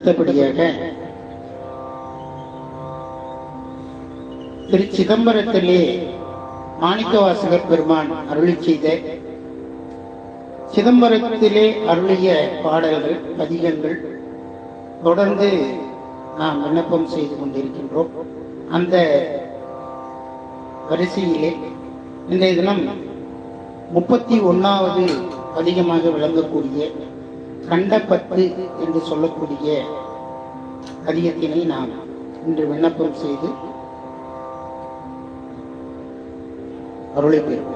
அடுத்தபடியாக திரு சிதம்பரத்திலே மாணிக்கவாசகர் பெருமான் அருளி செய்த சிதம்பரத்திலே அருளிய பாடல்கள் பதிகங்கள் தொடர்ந்து நாம் விண்ணப்பம் செய்து கொண்டிருக்கின்றோம். அந்த வரிசையிலே இன்றைய தினம் 31வது பதிகமாக விளங்கக்கூடிய கண்டப்பத்து என்று சொல்லக்கூடிய பதிகத்தினை நாம் இன்று விண்ணப்பம் செய்து அருளை பெறுவோம்.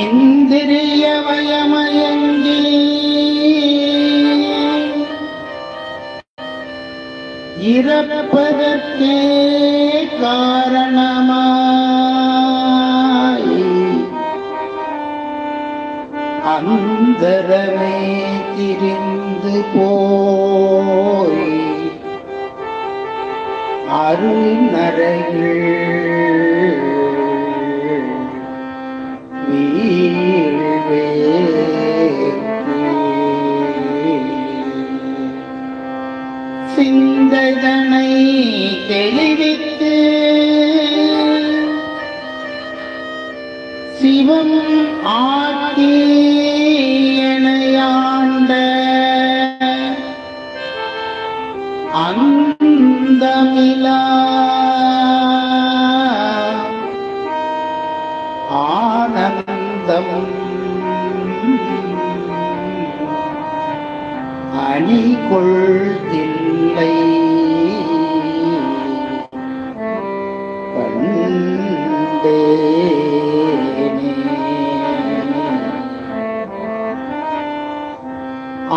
இந்திரிய வயமயங்கி இறப்பதற்கே காரணமாய் அந்தரமே திரிந்து போய் அருநரைகள் சிந்தனை தெளிவித்து சிவம் ஆக்கியனையாண்ட அந்தமிலா ஆனந்தம் அணிகொள்தில்லை கண்டேனே.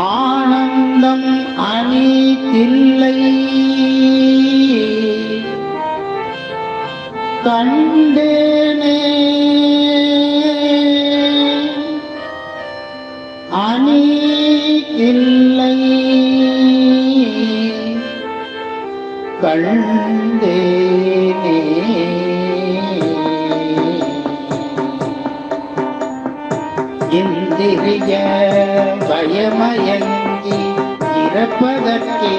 ஆனந்தம் அணிதில்லை கண்டேனே. அணி இல்லை கண்டேனே. இந்திரிய பயமயங்கி இறப்பதற்கே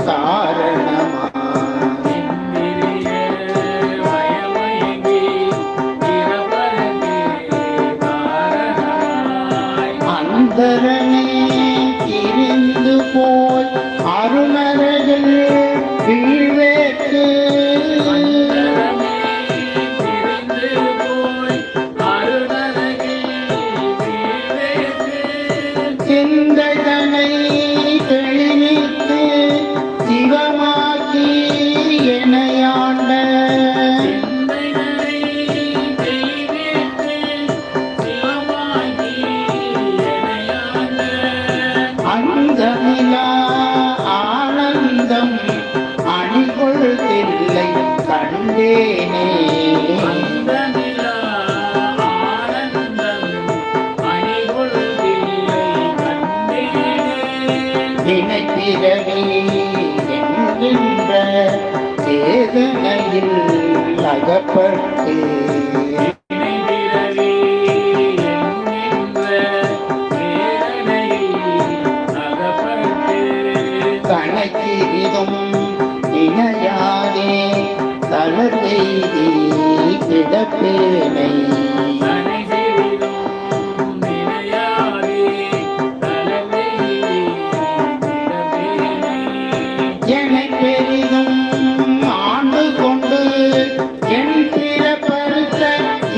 காரணமா அந்தரனே திரிந்து போய் அருணர்கள் வீழ்வேற்கு சிந்தனை தெளிவித்து சிவமாக்கி எனையாண்ட அந்தமிலா ஆனந்தம் அணிகொள்தில்லை கண்டேனே. நினைத்திரவே என்கின்ற வேதனையில் அகப்பட்டு சிறிதும் நினையாதே தளர்வெய்தி கிடப்பேனை என்னை பெரிதும் ஆண்டு கொண்டு என் பிறப்பறுத்த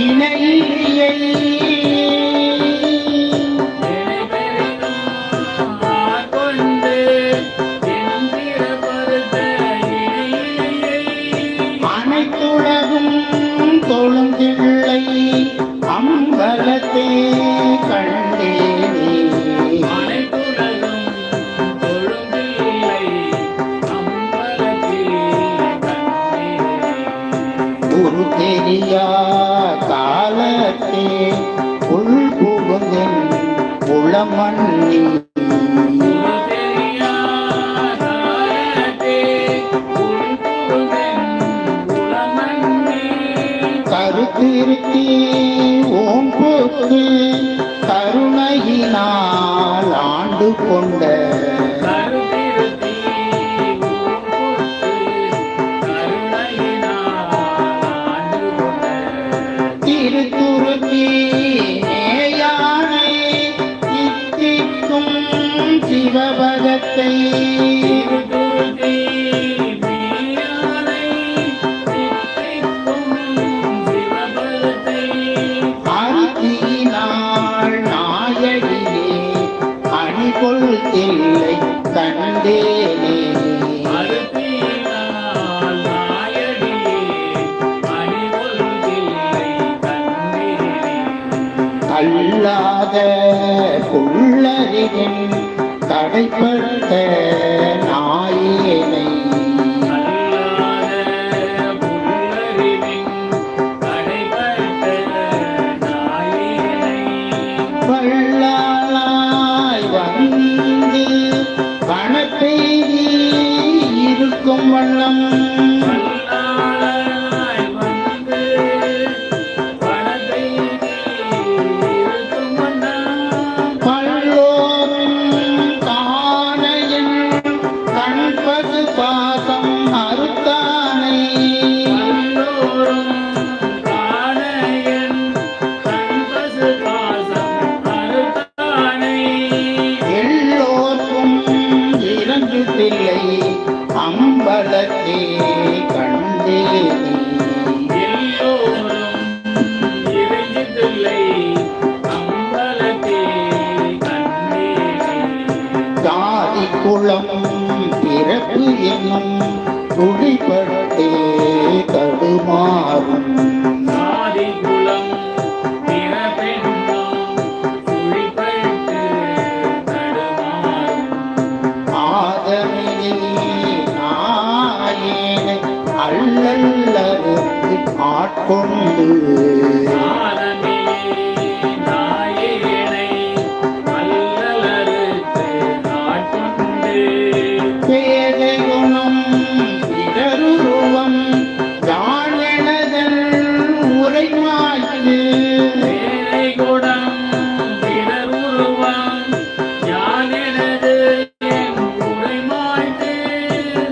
இணையை அனைத்துலகும் தொழுந்தில்லை அம்பலத்தே கண்டேனே குரு தெரியா காலத்தே உள் புகுந்தன் உளமண்ணி கருத்திருத்தி ஓம்புக்கு கருணையினால் ஆண்டு கொண்ட திருத்துருத்தி நேயானை தித்திக்கும் சிவபதத்தை அருத்தியினால் நாயடியே அணிகொள் தில்லை கண்டேனே அல்லாத குள்ளறிவின் தடைப்பட்ட நாயேனை வள்ளாளாய் வந்து வனப்பெய்தி இருக்கும் வண்ணம் பாசம் அறுத்தானை எல்லோருக்கும் இறங்குதில்லை அம்பலத்தே கண்டேனே ஜாதி குளம் பிறப்பு என்னும் துடிப்பட்டே தடுமாறும் ஆதமிலே நாயேனை அல்லல்லறுத்து ஆட்கொண்டு பேதைகுணம் பிறருருவம் யாழெனதல் உரைமாய்க்கு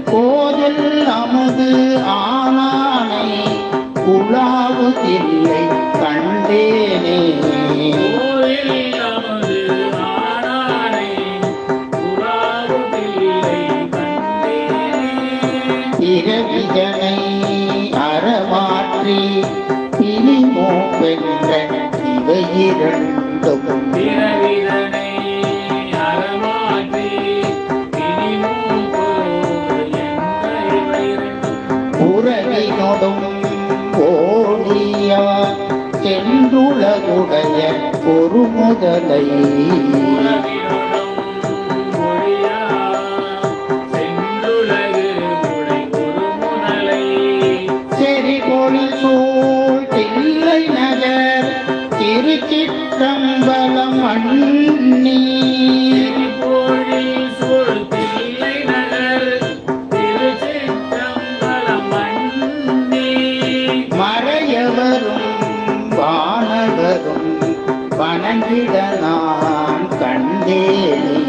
கோதில் அமுது ஆனானை உலாவுதில்லை கண்டேனே பிறவிதனை அறமாற்றி பிரிமோ வென்ற இவை இரண்டும் உறவினொடும் ஓடியா சென்றுலகுடைய ஒரு முதலை செறிபொழி சூழ் தில்லை நகர் திருச்சிற்றம்பலம் அண்ணி மறையவரும் வானவரும் வணங்கிட நான் கண்டேனே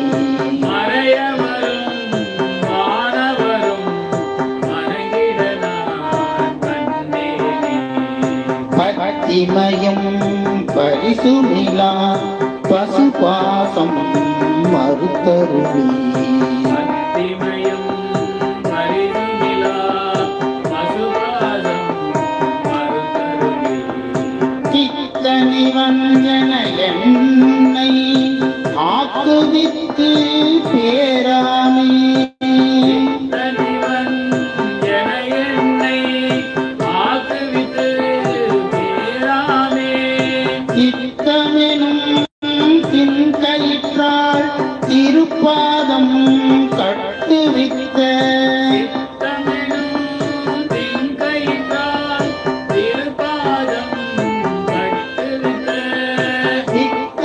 மறையவரும் வானவரும் பரிசுமிலா பசுபாசம் மறுத்தருளி அத்திமயம் பரிசுமிலா பசுபாசம் மறுத்தருளி சித்த நிவஞ்சன என்னை ஆக்குவித்து பேராமே சித்தமெனும் தின்கயிற்றால் திருப்பாதம் கட்டுவித்த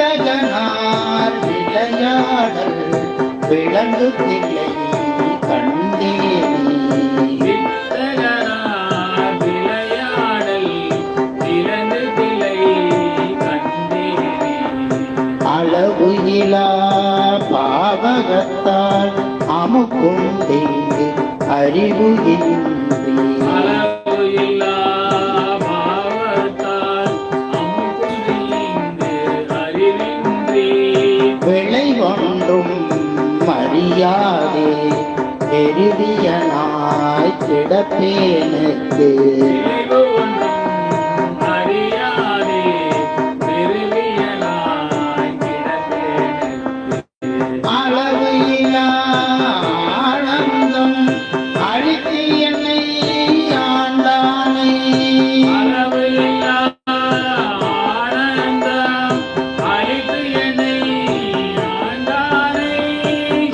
சித்தகனார் விளையாடல் விளங்குதில்லை கண்டேனே அளவு இலா பாவகத்தால் அமுக்குண்டேங்கு அறிவு இன்றி விளைவொன்றும் அறியாதே பெருவியனாய் கிடப்பேனுக்கு அளவு இலா ஆனந்தம் அழித்து என்னை ஆண்டானே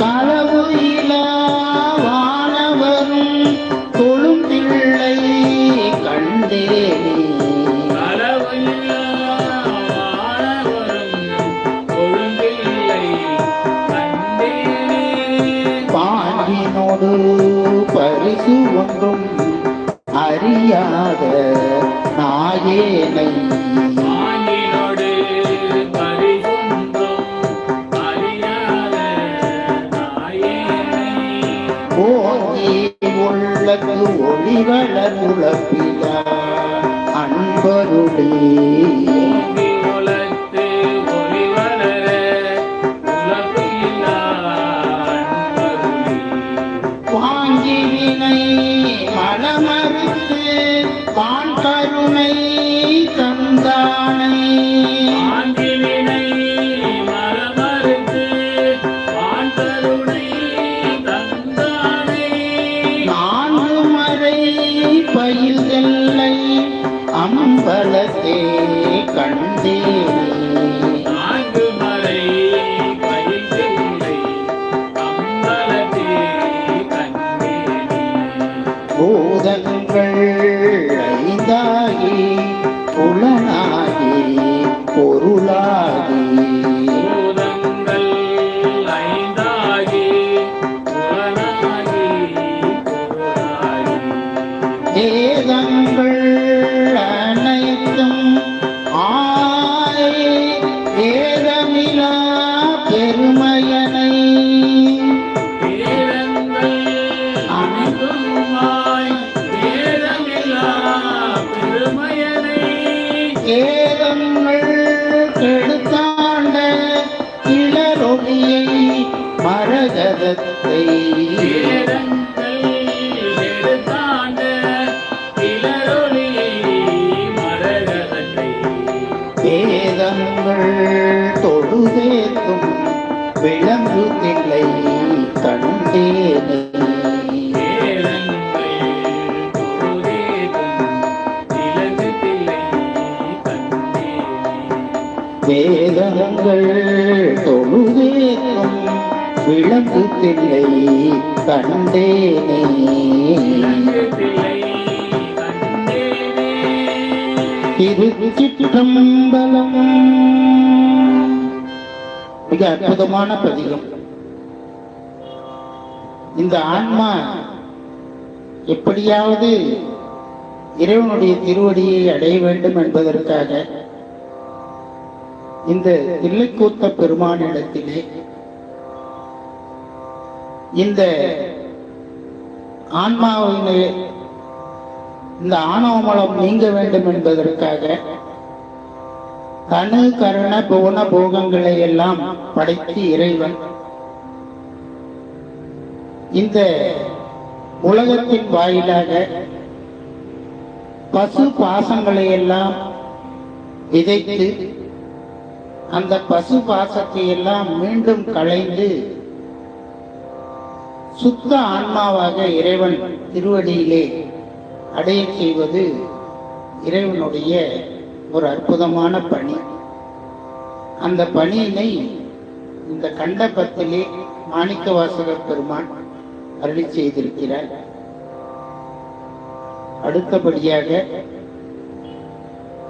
களவு இலா வானவரும் கொழும்பிள்ளை கண்டேனே பாண்டினோடு பரிசு ஒன்றும் அறியாத நாயேனை ஓங்கி உள்ளக்கு ஒளிவளர் உழப்பில அன்பருளே வாங்கி வினை மனமறுத்து பான் கருணை தந்தானை நான்கு மறை பயில்களை அம்பலத்தே கண்டேனே பூதங்கள் ஐந்தாகி புலனாகி பொருளாகி வேதங்கள் அனைத்தும் ஆய் வேதமிலா பெருமையனை ஏதங்கள் கெடுத்தாண்ட இளரொளியை மரகதத்தை வேதங்கள் தொழுதேத்தும் விளங்குதில்லை கண்டேனே வேதங்கள் தொழுதேத்தும் விளங்குதில்லை கண்டேனே திருச்சிற்றம்பலம். மிக அற்புதமான பதிகம். இந்த ஆன்மா எப்படியாவது இறைவனுடைய திருவடியை அடைய வேண்டும் என்பதற்காக இந்த தில்லைக்கூத்த பெருமானிடத்திலே இந்த ஆன்மாவிலே இந்த ஆணவமலம் நீங்க வேண்டும் என்பதற்காக தனு கரண புவன போகங்களை எல்லாம் படைத்து இறைவன் இந்த உலகத்தின் வாயிலாக பசு பாசங்களை எல்லாம் விதைத்து அந்த பசு பாசத்தை எல்லாம் மீண்டும் களைந்து சுத்த ஆன்மாவாக இறைவன் திருவடியிலே அடைய செய்வது இறைவனுடைய ஒரு அற்புதமான பணி. அந்த பணியினை இந்த கண்டபத்திலே மாணிக்கவாசகர் பெருமான் அருளி செய்திருக்கிறார். அடுத்தபடியாக